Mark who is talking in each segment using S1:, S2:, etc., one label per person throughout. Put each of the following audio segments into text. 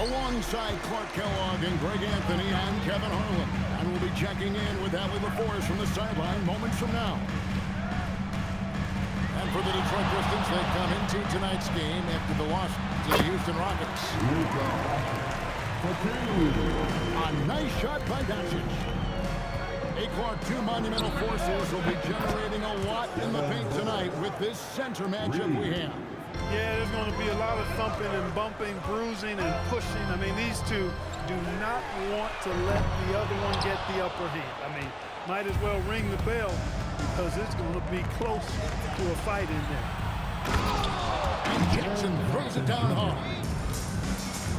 S1: Alongside Clark Kellogg and Greg Anthony, I'm Kevin Harlan. And we'll be checking in with Allie LaForce from the sideline moments from now. And for the Detroit Pistons, they come into tonight's game after the loss to the Houston Rockets. A nice shot by Doncic. Clark, two monumental forces will be generating a lot in the paint tonight with this center matchup we have.
S2: Yeah, there's going to be a lot of thumping and bumping, bruising and pushing. I mean, these two do not want to let the other one get the upper hand. I mean, might as well ring the bell because it's going to be close to a fight in there.
S1: And Jackson throws it down hard.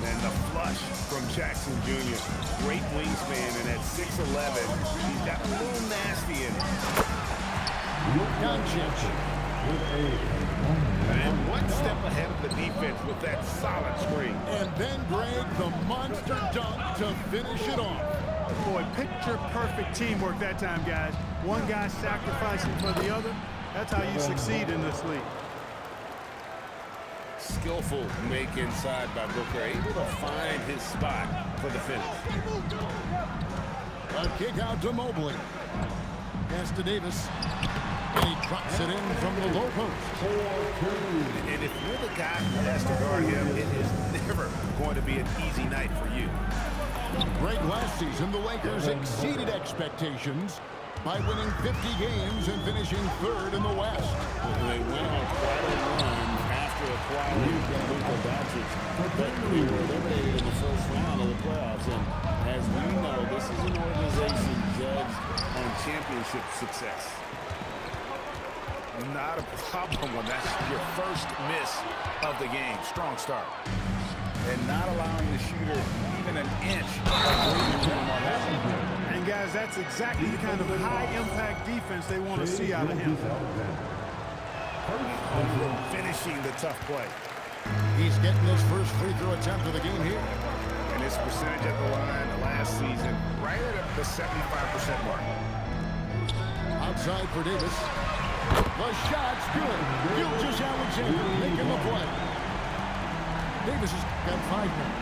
S3: And the flush from Jackson Jr. Great wingspan, and at 6'11", he's got a little nasty in it.
S1: Doncic.
S3: And one step ahead of the defense with that solid screen.
S1: And then Greg, the monster dunk to finish it off.
S2: Boy, picture-perfect teamwork that time, guys. One guy sacrificing for the other. That's how you succeed in this league.
S3: Skillful make inside by Booker, able to find his spot for the finish.
S1: A kick out to Mobley. Pass to Davis. And he drops it in from the low post.
S3: And if you're the guy who has to guard him, it is never going to be an easy night for you.
S1: Greg, last season, the Lakers exceeded expectations by winning 50 games and finishing third in the West.
S3: They went on quite a run after acquiring Luka Doncic, but we were eliminated in the first round of the playoffs. And as we know, this is an organization judged on championship success. Not a problem when that's your first miss of the game. Strong start. And not allowing the shooter even an inch.
S2: And guys, that's exactly the kind of high-impact defense they want to see out of him.
S3: Finishing the tough play.
S1: He's getting his first free throw attempt of the game here.
S3: And his percentage at the line last season, right at the 75% mark.
S1: Outside for Davis. The shot's good. Gilgeous-Alexander making the play. Davis has got 5 now.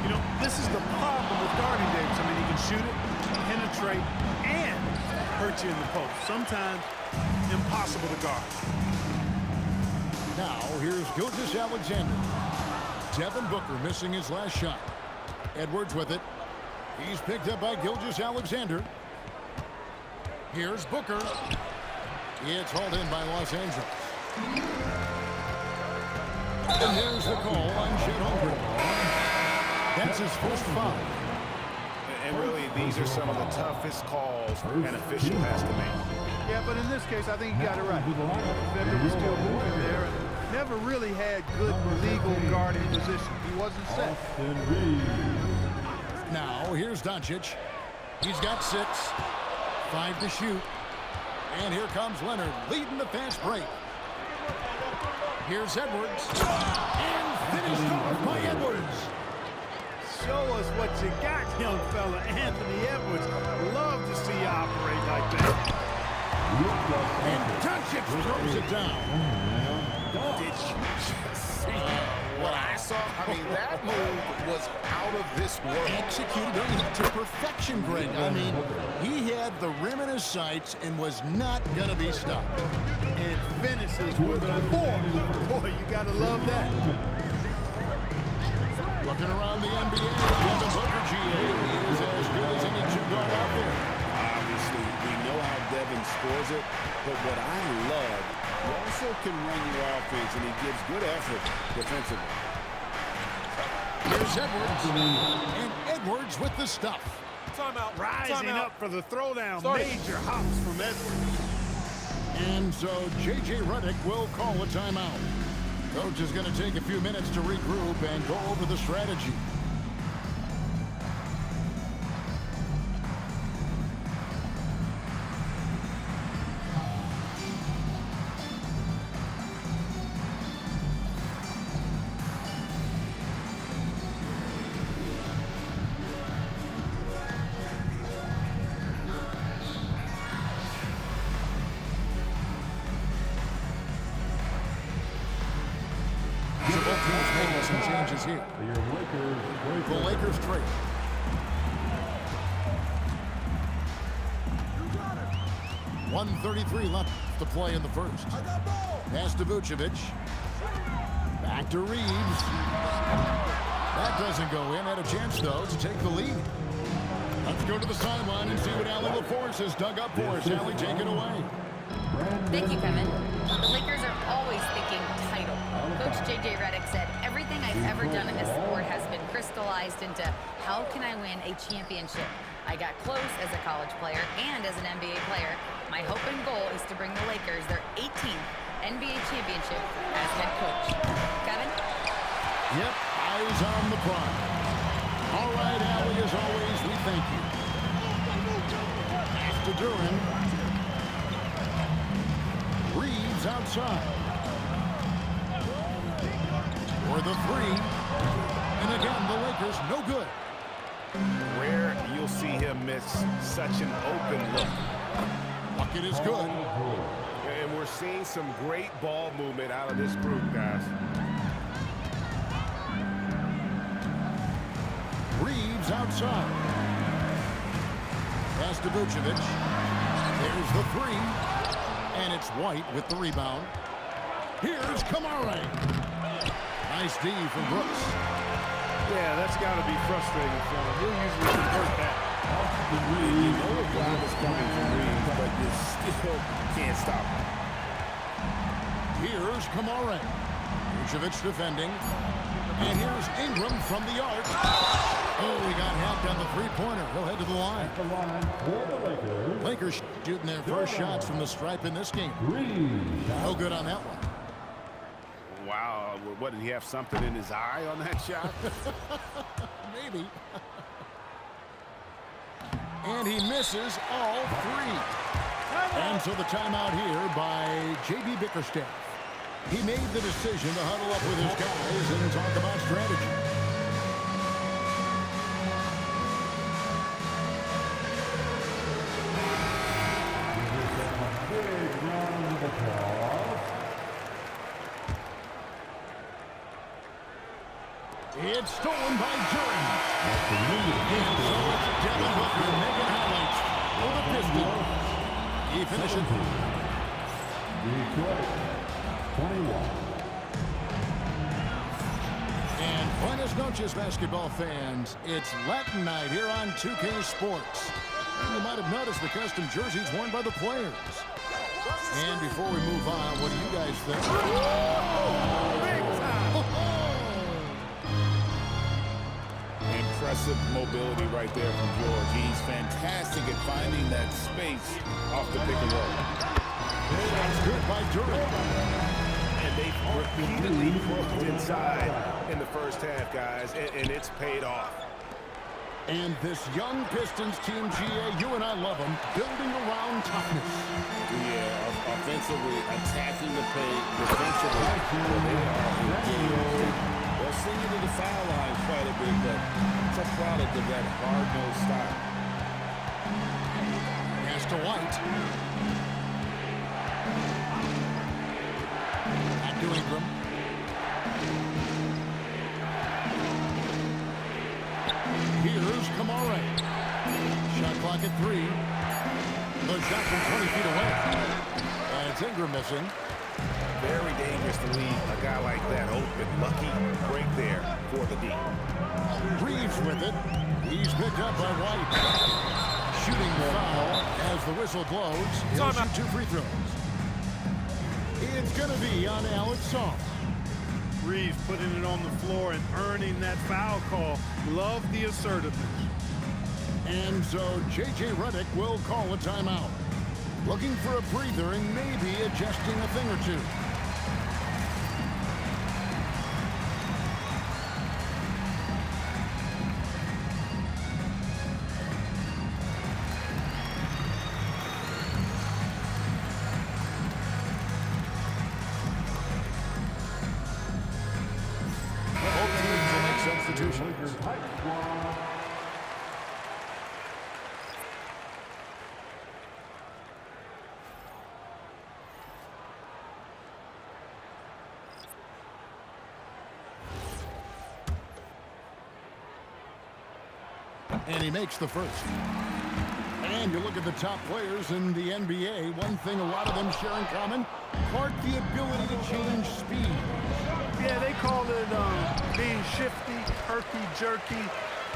S2: You know, this is the problem with guarding Davis. I mean, he can shoot it, penetrate, and hurt you in the post. Sometimes impossible to guard.
S1: Now, here's Gilgeous-Alexander. Devin Booker missing his last shot. Edwards with it. He's picked up by Gilgeous-Alexander. Here's Booker. It's hauled in by Los Angeles. And there's the call on Chet Holmgren. That's his first foul.
S3: And really, these are some of the toughest calls an official has to make.
S2: Yeah, but in this case, I think he got it right. The defender was still moving there and never really had good legal guarding position. He wasn't set.
S1: Now, here's Doncic. He's got 6. 5 to shoot. And here comes Leonard leading the fast break. Here's Edwards. And finished off by Edwards.
S2: Show us what you got, young fella. Anthony Edwards. Love to see you operate like that.
S1: And Doncic throws it down.
S3: Did you just see what I saw? I mean, that move was out of this world.
S1: Executed it to perfection, Greg. I mean, he had the rim in his sights and was not going to be stopped.
S2: And finishes with a 4. Boy, you got to love that.
S1: Looking around the NBA, Devin Booker, GA, is as good as any two-guard out there.
S3: Obviously, we know how Devin scores it, but what I love, he also can run your offense, and he gives good effort defensively.
S1: Here's Edwards, and Edwards with the stuff.
S2: Timeout. Rising up for the throwdown. Major hops from Edwards.
S1: And so J.J. Redick will call a timeout. Coach is going to take a few minutes to regroup and go over the strategy. changes here. The Lakers trade. .133 left to play in the first. Pass to Vucevic. Back to Reeves. That doesn't go in. Had a chance, though, to take the lead. Let's go to the sideline and see what Allie LaForce has dug up for us. Allie, take it away.
S4: Thank you, Kevin. The Lakers are always thinking title. Coach J.J. Redick said, everything I've ever done in this sport has been crystallized into how can I win a championship. I got close as a college player and as an NBA player. My hope and goal is to bring the Lakers their 18th NBA championship as head coach. Kevin?
S1: Yep, eyes on the prize. All right, Allie, as always, we thank you. Pass to Duran. Reeves outside. For the three. And again, the Lakers no good.
S5: Rare you'll see him miss such an open look.
S1: Bucket is good.
S5: And we're seeing some great ball movement out of this group, guys.
S1: Reeves outside. Pass to Vucevic. There's the three. And it's White with the rebound. Here's Kamara. Nice D from Brooks.
S2: Yeah, that's got to be frustrating for him. He'll usually convert that.
S3: You know the drive is coming from Reeves, but you still can't stop him.
S1: Here's Kamara. Vucevic defending. And here's Ingram from the arc. Oh, he got hacked on the three-pointer. He'll head to the line. Lakers shooting their first shots from the stripe in this game. No good on that one.
S5: Wow, what, did he have something in his eye on that shot?
S1: Maybe. And he misses all three. And so the timeout here by J.B. Bickerstaff. He made the decision to huddle up with his guys and talk about strategy. It's stolen by Duran. And so it's Devin Booker making highlights for the Pistons. He finishes. Detroit, 21. And buenas noches, basketball fans. It's Latin night here on 2K Sports. And you might have noticed the custom jerseys worn by the players. And before we move on, what do you guys think?
S3: Impressive mobility right there from George. He's fantastic at finding that space off the pick and roll.
S1: That's good by Duran.
S5: And they've repeatedly worked inside in the first half, guys, and it's paid off.
S1: And this young Pistons team, GA, you and I love them, building around toughness.
S3: Yeah, offensively, attacking the paint, defensively, they'll send you to the foul line quite a bit, but it's a product of that hard-nosed style.
S1: Pass to White. Back to Ingram. Here's Kamara. Shot clock at 3. The shot from 20 feet away. And it's Ingram missing.
S5: Very dangerous to leave a guy like that open. Lucky break there for the D.
S1: Reeves with it. He's picked up by White. Shooting foul as the whistle blows. He'll shoot 2 free throws. It's going to be on Alex Song.
S2: Reeves putting it on the floor and earning that foul call. Love the assertiveness.
S1: And so J.J. Redick will call a timeout. Looking for a breather and maybe adjusting a thing or two. Both teams will make substitutions. And he makes the first. And you look at the top players in the NBA, one thing a lot of them share in common, part the ability to change speed.
S2: Yeah, they call it being shifty, herky-jerky,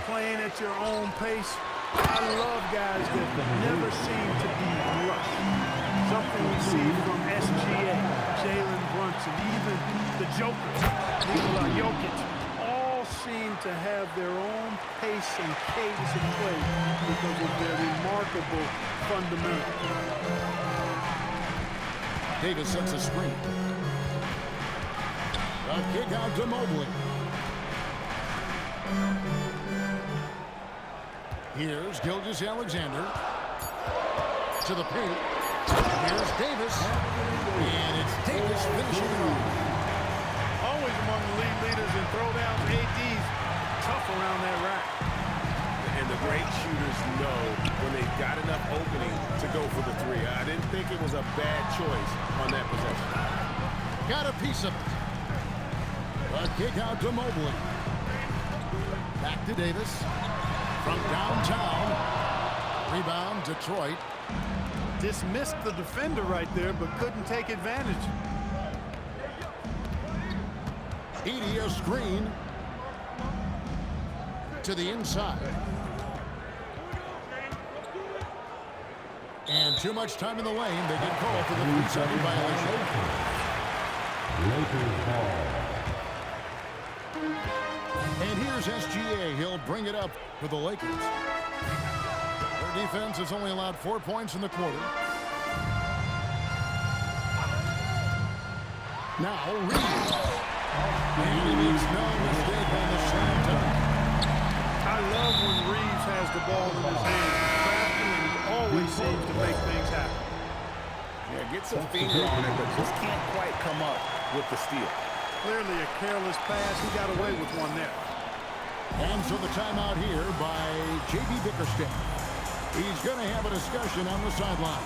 S2: playing at your own pace. I love guys that never seem to be rushed. Something we see from SGA, Jalen Brunson, even the Joker, Nikola Jokic, all seem to have their own pace and cadence of play because of their remarkable fundamentals.
S1: Davis sets a screen. A kick out to Mobley. Here's Gilgeous-Alexander to the paint. Here's Davis. And it's Davis finishing it off.
S2: Always among the league leaders in throwdowns. AD's tough around that rack.
S5: And the great shooters know when they've got enough opening to go for the three. I didn't think it was a bad choice on that possession.
S1: Got a piece of it. A kick out to Mobley. Back to Davis. From downtown. Rebound, Detroit.
S2: Dismissed the defender right there, but couldn't take advantage.
S1: Edey a screen to the inside. And too much time in the lane. They get called for the 3-second violation. And here's SGA. He'll bring it up for the Lakers. Their defense has only allowed 4 points in the quarter. Now Reeves. And he makes no mistake on the slam dunk.
S2: I love when Reeves has the ball in his hands. Crafty, and he always seems to make things happen.
S5: Yeah, gets a finger on it, but just can't quite come up with the steal.
S2: Clearly a careless pass. He got away with one there.
S1: And so the timeout here by J.B. Bickerstaff. He's going to have a discussion on the sideline.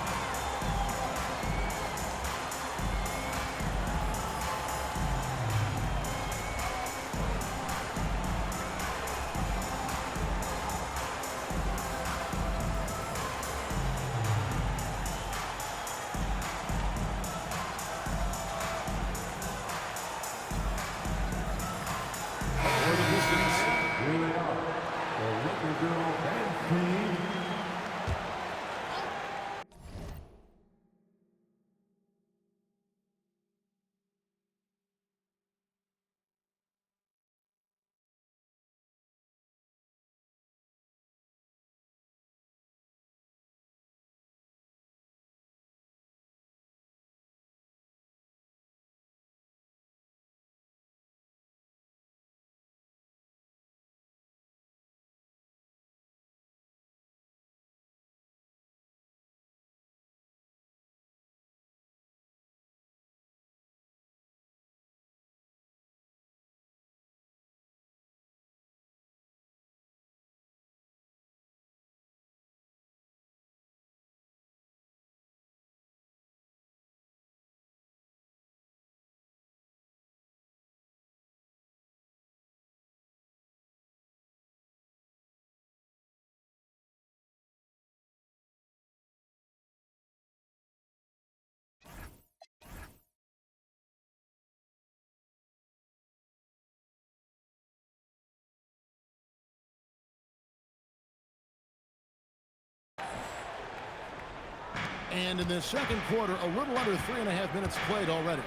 S1: And in the second quarter, a little under 3.5 minutes played already.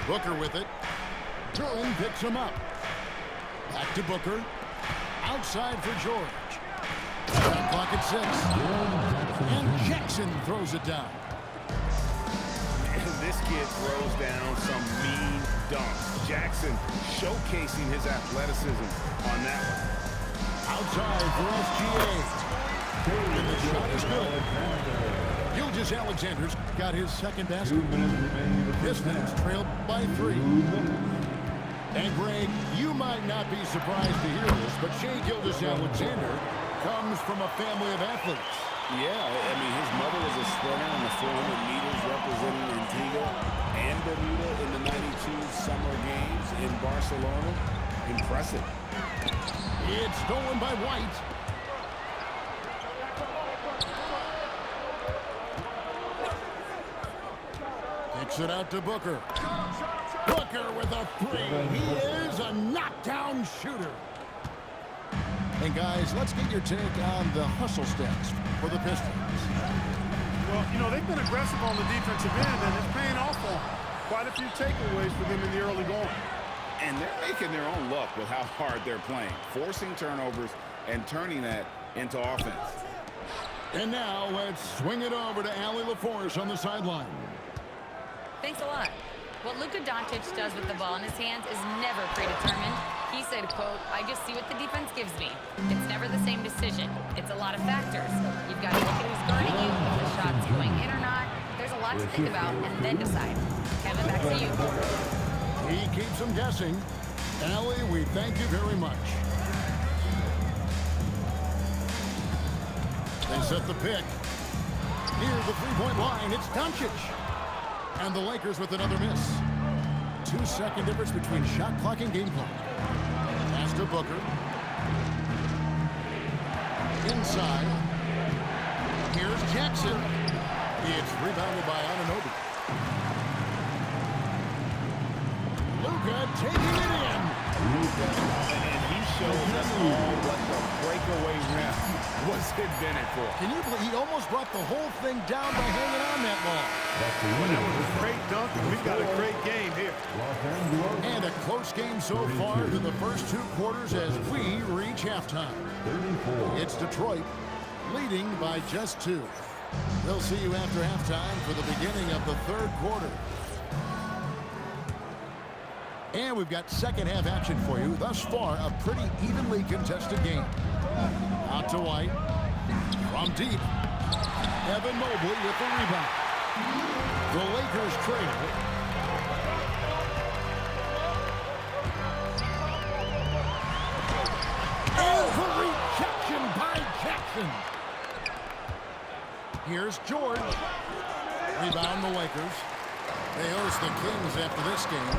S1: Booker with it. Durham picks him up. Back to Booker. Outside for George. Shot clock at 6. And Jackson throws it down.
S5: And this kid throws down some mean dunks. Jackson showcasing his athleticism on that one.
S1: Outside for SGA. And the shot is good. Gilgeous-Alexander's got his second basket. Pistons trailed by 3. And Greg, you might not be surprised to hear this, but Shai Gilgeous-Alexander comes from a family of athletes.
S3: Yeah, I mean, his mother was a sprinter in the 400 meters representing Antigua and Bermuda in the 92 Summer Games in Barcelona.
S5: Impressive.
S1: It's stolen by White. Kicks it out to Booker. Booker with a three. He is a knockdown shooter. And guys, let's get your take on the hustle stats for the Pistons.
S2: Well, you know, they've been aggressive on the defensive end, and it's paying off for them. Quite a few takeaways for them in the early going.
S5: And they're making their own luck with how hard they're playing, forcing turnovers and turning that into offense.
S1: And now let's swing it over to Allie LaForce on the sideline.
S4: Thanks a lot. What Luka Doncic does with the ball in his hands is never predetermined. He said, quote, "I just see what the defense gives me. It's never the same decision. It's a lot of factors. You've got to look at who's guarding you, if the shot's going in or not. There's a lot to think about and then decide." Kevin, back to you.
S1: He keeps them guessing. Allie, we thank you very much. They set the pick. Near the three-point line, it's Doncic. And the Lakers with another miss. 2-second difference between shot clock and game clock. Pass to Booker. Inside. Here's Jackson. It's rebounded by Anunoby. Luka taking it in.
S5: And he shows us all what the breakaway rim was invented for.
S1: Can you believe he almost brought the whole thing down by hanging on that long?
S2: Well, that was a great dunk, and we've got a great game here.
S1: And a close game so far through the first two quarters as we reach halftime. It's Detroit leading by just 2. We'll see you after halftime for the beginning of the third quarter. And we've got second half action for you. Thus far, a pretty evenly contested game. Out to White. From deep. Evan Mobley with the rebound. The Lakers trail. And the rejection by Jackson. Here's George. Rebound the Lakers. They host the Kings after this game.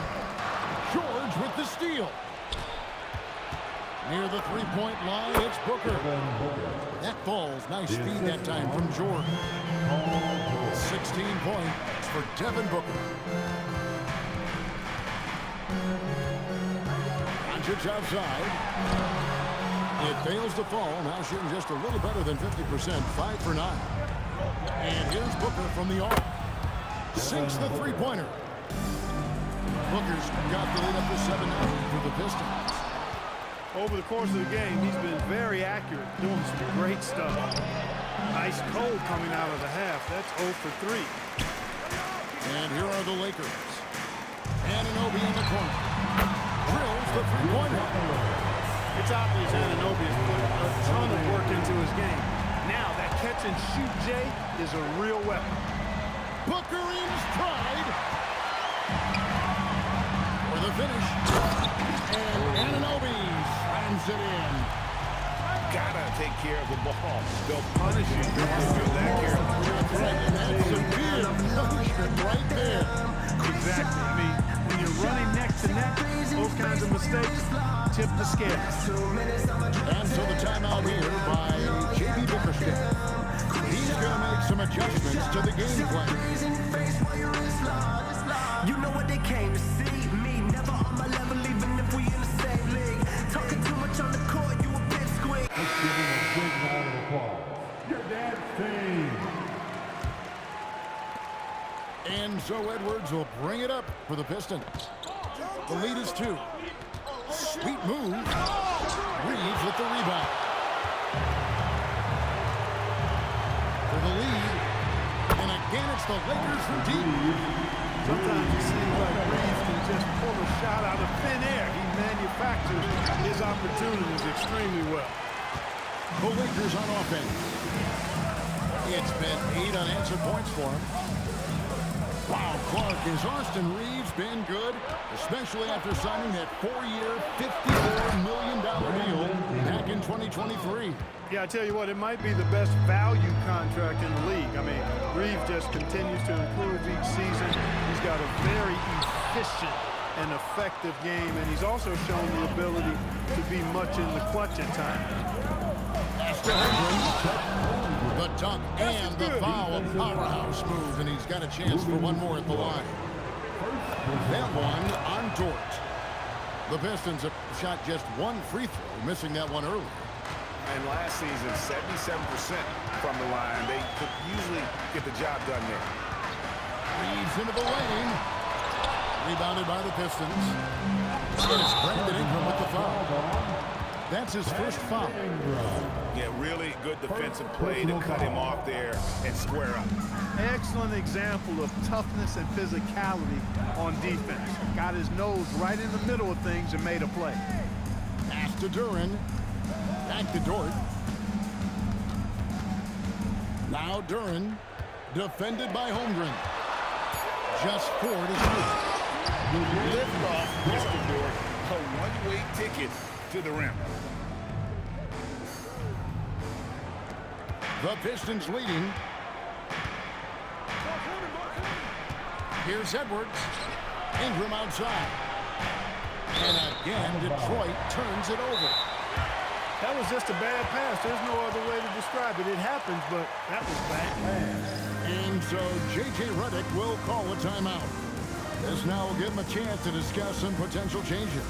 S1: George with the steal. Near the three-point line, it's Booker. That falls. Nice feed that time from George. 16 points for Devin Booker. Doncic outside. It fails to fall. Now shooting just a little better than 50%. 5 for 9. And here's Booker from the arc. Sinks the three-pointer. Booker's got the lead up to 7 now for the Pistons.
S2: Over the course of the game, he's been very accurate, doing some great stuff. Nice cold coming out of the half. That's 0 for 3.
S1: And here are the Lakers. Anunoby in the corner. Drills the three-pointer.
S2: It's obvious Anunoby has put a ton of work into his game. Now that catch and shoot, Jay, is a real weapon.
S1: Booker in stride. For the finish. And Anunoby slams it in.
S5: Gotta take care of the ball. They'll punish you if you're that careful.
S1: Right, and that's severe punishment right there.
S2: Exactly. I mean, when you're running neck to neck, those kinds of mistakes tip the scales.
S1: And so the timeout here by J.B. Bickerstaff. He's going to make some adjustments to the game plan.
S6: You know what they came to see. Me, never on my level, even if we in the same league. Talking too much on the court, you a bit squeak.
S7: Let's give him a big round of applause. Your dad's team.
S1: And so Edwards will bring it up for the Pistons. The lead is 2. Sweet move. Reeves with the rebound. For the lead. And again, it's the Lakers from deep.
S2: Sometimes it seems like Reeves can just pull a shot out of thin air. He manufactures his opportunities extremely well.
S1: The Lakers on offense. It's been 8 unanswered points for him. Wow, Clark, has Austin Reeves been good, especially after signing that 4-year, $54 million deal back in 2023?
S2: Yeah, I tell you what, it might be the best value contract in the league. I mean, Reeves just continues to improve each season. He's got a very efficient an effective game, and he's also shown the ability to be much in the clutch at times.
S1: The dunk and the foul, powerhouse move, and he's got a chance for one more at the line. That one on Dort. The Pistons have shot just one free throw, missing that one early.
S5: And last season, 77% from the line. They could usually get the job done there.
S1: Reeves into the lane. Rebounded by the Pistons. It's Brandon Ingram with the foul. That's his first foul.
S5: Yeah, really good defensive play to cut him off there and square up.
S2: Excellent example of toughness and physicality on defense. Got his nose right in the middle of things and made a play.
S1: Pass to Duren. Back to Dort. Now Duren. Defended by Holmgren. Just 4 to shoot.
S5: Lift off Mr. Dort. A one-way ticket to the rim.
S1: The Pistons leading. Here's Edwards. Ingram outside. And again, Detroit turns it over.
S2: That was just a bad pass. There's no other way to describe it. It happens, but that was bad.
S1: And so J.J. Redick will call a timeout. This now will give him a chance to discuss some potential changes.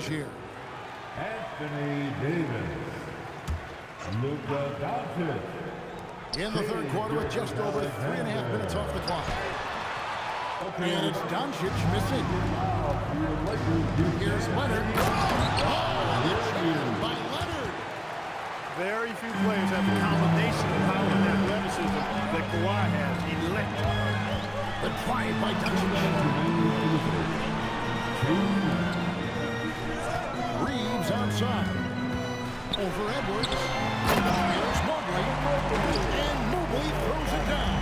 S1: Here.
S7: Anthony Davis. Luka Doncic.
S1: In the third quarter with just over 3.5 minutes off the clock. And it's Doncic missing. Here's Leonard. Oh, and it's in by Leonard.
S2: Very few players have the combination of power and athleticism that Kawhi has. Electric.
S1: The drive by Doncic. Reeves outside. Over Edwards. Here's Mobley. And Mobley throws it down.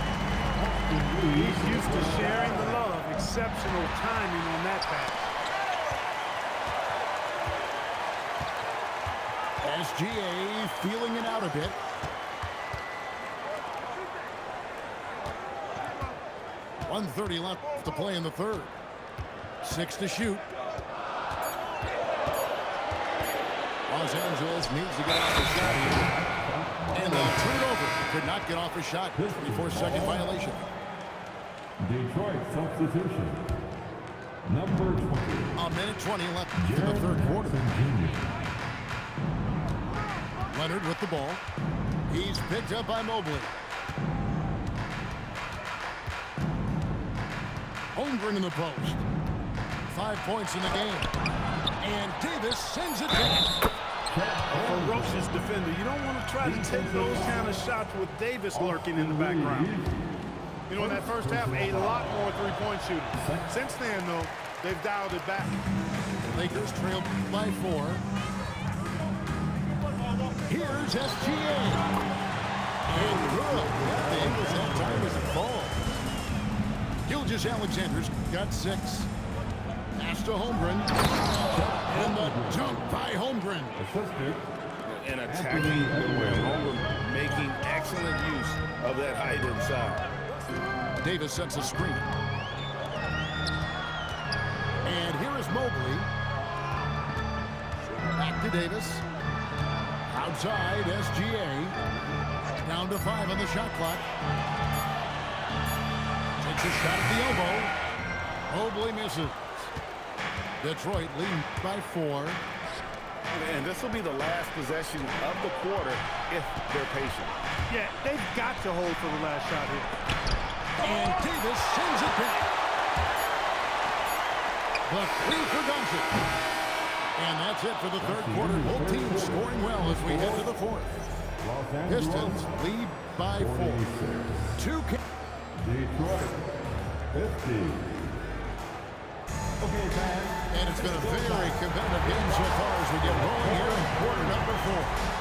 S2: He's used to sharing the love. Exceptional timing on that pass.
S1: SGA feeling it out a bit. .130 left to play in the third. 6 to shoot. Los Angeles needs to get off the shot here. And they'll turn it over. Could not get off a shot. 24-second violation.
S7: Detroit substitution. Number 20.
S1: A minute 20 left in the third quarter. Leonard with the ball. He's picked up by Mobley. Holmgren in the post. 5 points in the game. And Davis sends it back.
S2: A ferocious defender. You don't want to try to take those kind of shots with Davis lurking in the background. You know, in that first half, a lot more three-point shooting. Since then, though, they've dialed it back.
S1: Lakers trailed by 4. Here's SGA. And good. The Eagles have time as it falls. Gilgeous-Alexander's got 6. Pass to Holmgren. And the dunk by Holmgren.
S5: And attacking the rim. Holmgren making excellent use of that height inside.
S1: Davis sets a screen. And here is Mobley. Back to Davis. Outside, SGA. Down to 5 on the shot clock. Takes a shot at the elbow. Mobley misses. Detroit leading by 4.
S5: And this will be the last possession of the quarter if they're patient.
S2: Yeah, they've got to hold for the last shot here.
S1: And Davis sends it back. The 3 for Doncic. And that's it for the third quarter. Both teams scoring well as we head to the fourth. Pistons lead by 4. 2.
S7: Detroit 50. Okay, fans.
S1: And it's been a very competitive game so far as we get rolling here in quarter number 4.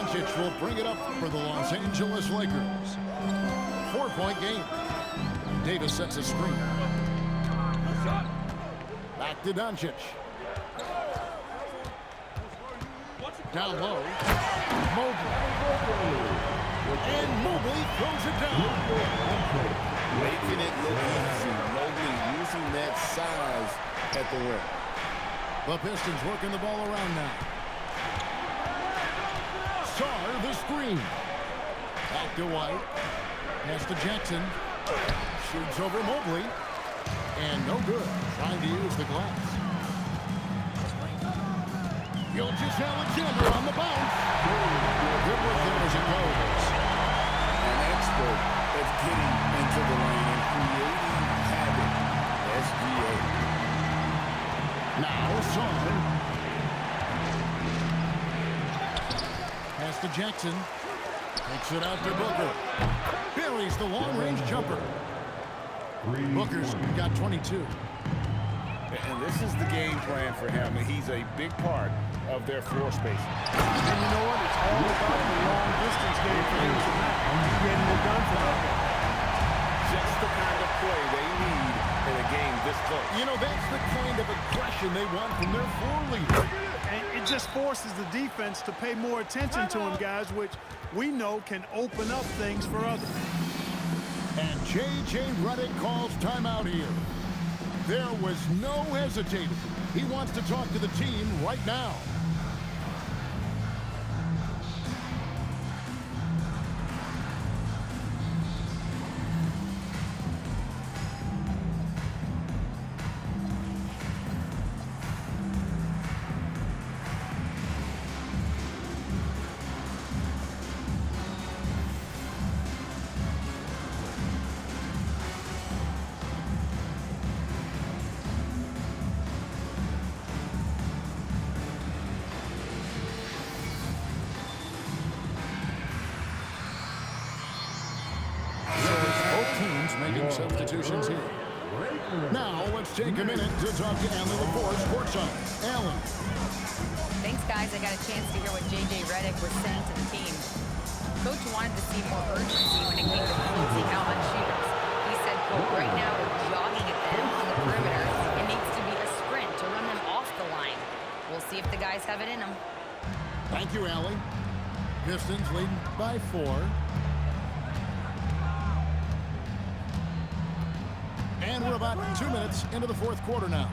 S1: Doncic will bring it up for the Los Angeles Lakers. 4-point game. Davis sets a screen. Back to Doncic. Down low. Mobley. And Mobley throws it down.
S3: Making it look easy. Mobley using that size at the rim.
S1: The Pistons working the ball around now. Sarr the screen. Back to White. Pass to Jackson. Shoots over Mobley. And no good. Trying to use the glass. Gilgeous-Alexander on the bounce. Good work there as it goes.
S3: An expert at getting into the lane and creating havoc. SGA.
S1: Now Sarr. Pass to Jackson. Takes it out to Booker. Buries the long-range jumper. Booker's got 22.
S5: And this is the game plan for him. He's a big part of their floor space.
S2: And you know what? It's all about the long-distance game for him tonight. Getting it done for them.
S5: Just the kind of play they need in a game this close.
S1: You know, that's the kind of aggression they want from their floor leader.
S2: And it just forces the defense to pay more attention to him, guys, which we know can open up things for others.
S1: And J.J. Redick calls timeout here. There was no hesitating. He wants to talk to the team right now. Making substitutions here. Now let's take a minute to talk to Allie LaForce courtside. Allie.
S4: Thanks, guys. I got a chance to hear what J.J. Redick was saying to the team. Coach wanted to see more urgency when it came to closing out on shooters. He said, quote, right now we're jogging at them on the perimeter. It needs to be a sprint to run them off the line. We'll see if the guys have it in them.
S1: Thank you, Allie. Pistons leading by 4. And we're about 2 minutes into the fourth quarter now.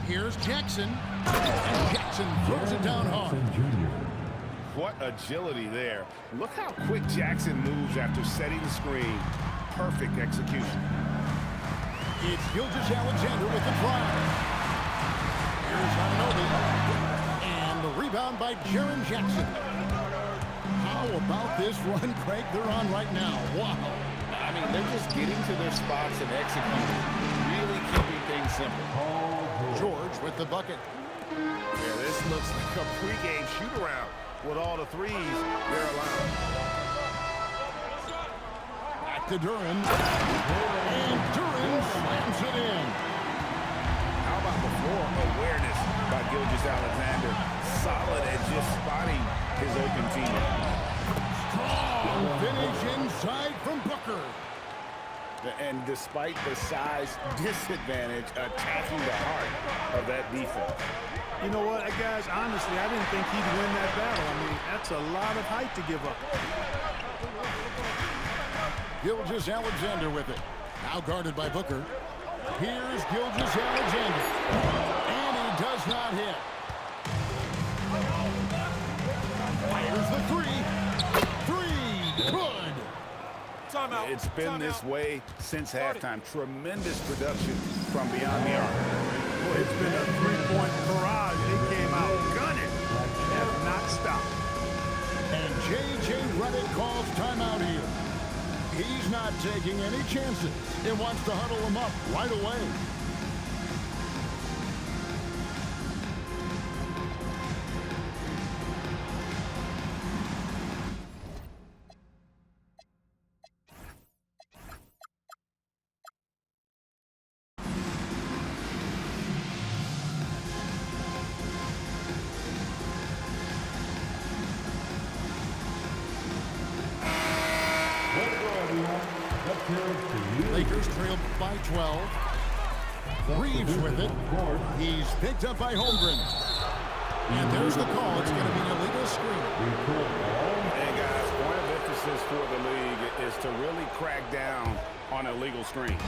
S1: Here's Jackson. And Jackson throws it down hard.
S5: What agility there. Look how quick Jackson moves after setting the screen. Perfect execution.
S1: It's Gilgeous-Alexander with the drive. Here's Anunoby. And the rebound by Jaren Jackson. How about this run, Craig, they're on right now? Wow.
S3: I mean, they're just getting to their spots and executing, really keeping things simple.
S1: George with the bucket.
S5: Yeah, this looks like a pregame shoot-around with all the threes they're allowed.
S1: Back to Duren. And Duren slams it in.
S5: How about the floor awareness by Gilgeous-Alexander? Solid at just spotting his open teammate.
S1: Strong finish inside from Booker.
S5: And despite the size disadvantage, attacking the heart of that defense.
S2: You know what, guys, honestly, I didn't think he'd win that battle. I mean, that's a lot of height to give up.
S1: Gilgeous-Alexander with it. Now guarded by Booker. Here's Gilgeous-Alexander. And he does not hit. Fires the three. Good.
S5: Timeout. It's been this way since halftime. Tremendous production from beyond the arc.
S2: Boy, it's been a three-point barrage. They came out gunning. Have not stopped.
S1: And J.J. Redick calls timeout here. He's not taking any chances. He wants to huddle them up right away. Lakers trail by 12. Reeves with it. He's picked up by Holmgren. And there's the call. It's going to be an illegal screen.
S5: And guys, point of emphasis for the league is to really crack down on illegal screens.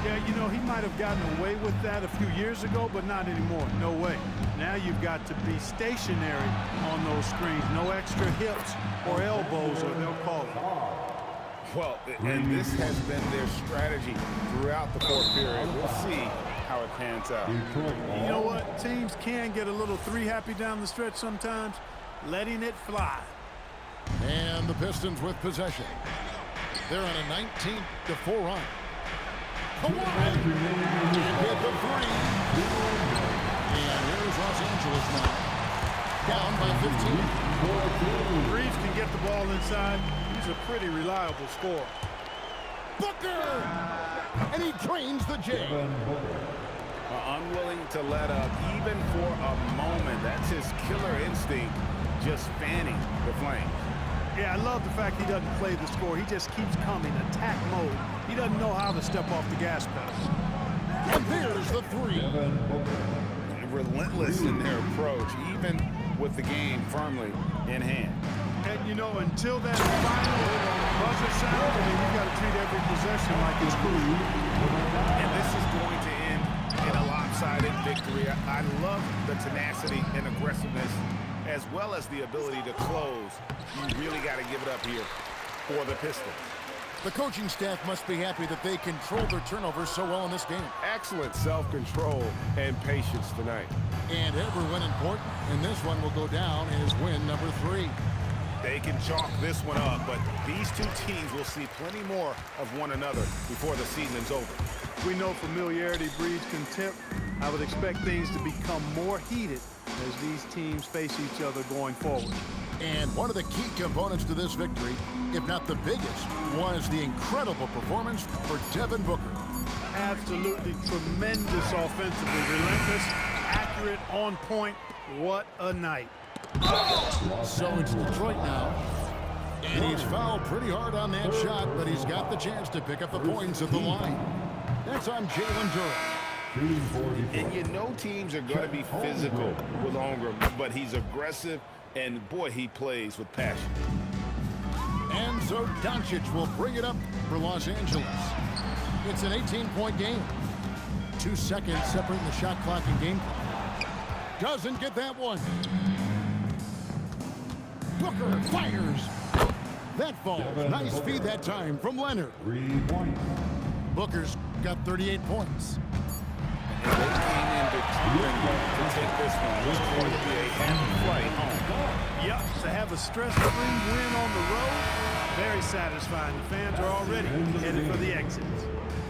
S2: Yeah, you know, he might have gotten away with that a few years ago, but not anymore. No way. Now you've got to be stationary on those screens. No extra hips or elbows, or they'll call it.
S5: Well, and this has been their strategy throughout the fourth period. We'll see how it pans out.
S2: You know what? Teams can get a little three-happy down the stretch sometimes, letting it fly.
S1: And the Pistons with possession. They're on a 19-4 run. Kawhi! Hit the three. And here's Los Angeles now. Down by 15.
S2: Reeves can get the ball inside. He's a pretty reliable scorer.
S1: Booker! And he drains the J.
S5: Unwilling to let up even for a moment. That's his killer instinct, just fanning the flame.
S2: Yeah, I love the fact he doesn't play the score. He just keeps coming, attack mode. He doesn't know how to step off the gas pedal.
S1: And there's the three.
S5: Relentless in their approach, even with the game firmly in hand.
S2: And, you know, until that final buzzer sound, I mean, you've got to treat every possession like it's crucial.
S5: And this is going to end in a lopsided victory. I love the tenacity and aggressiveness, as well as the ability to close. You really got to give it up here for the Pistons.
S1: The coaching staff must be happy that they controlled their turnovers so well in this game.
S8: Excellent self-control and patience tonight.
S1: And every win important, and this one will go down as win number 3.
S5: They can chalk this one up, but these two teams will see plenty more of one another before the season's over.
S2: We know familiarity breeds contempt. I would expect things to become more heated as these teams face each other going forward.
S1: And one of the key components to this victory, if not the biggest, was the incredible performance for Devin Booker.
S2: Absolutely tremendous offensively, relentless, accurate, on point. What a night.
S1: So it's Detroit now. And he's fouled pretty hard on that shot, but he's got the chance to pick up the points at the line. That's on Jalen Duren.
S5: And you know teams are going to be physical with Holmgren, but he's aggressive, and boy, he plays with passion.
S1: And so Doncic will bring it up for Los Angeles. It's an 18-point game. 2 seconds separating the shot clock and game clock. Doesn't get that one. Booker fires. That falls. Nice feed that time from Leonard.
S7: 3 points.
S1: Booker's got 38 points.
S5: And they came in determined to take this one. It's going to be a happy flight home.
S2: Yep, to have a stress-free win on the road, very satisfying. The fans are already headed for the exits.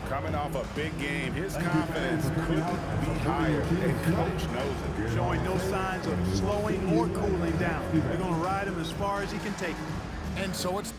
S5: Coming off a big game, his confidence couldn't be higher, and coach knows it.
S2: Showing no signs of slowing or cooling down. They're going to ride him as far as he can take him.
S1: And so it's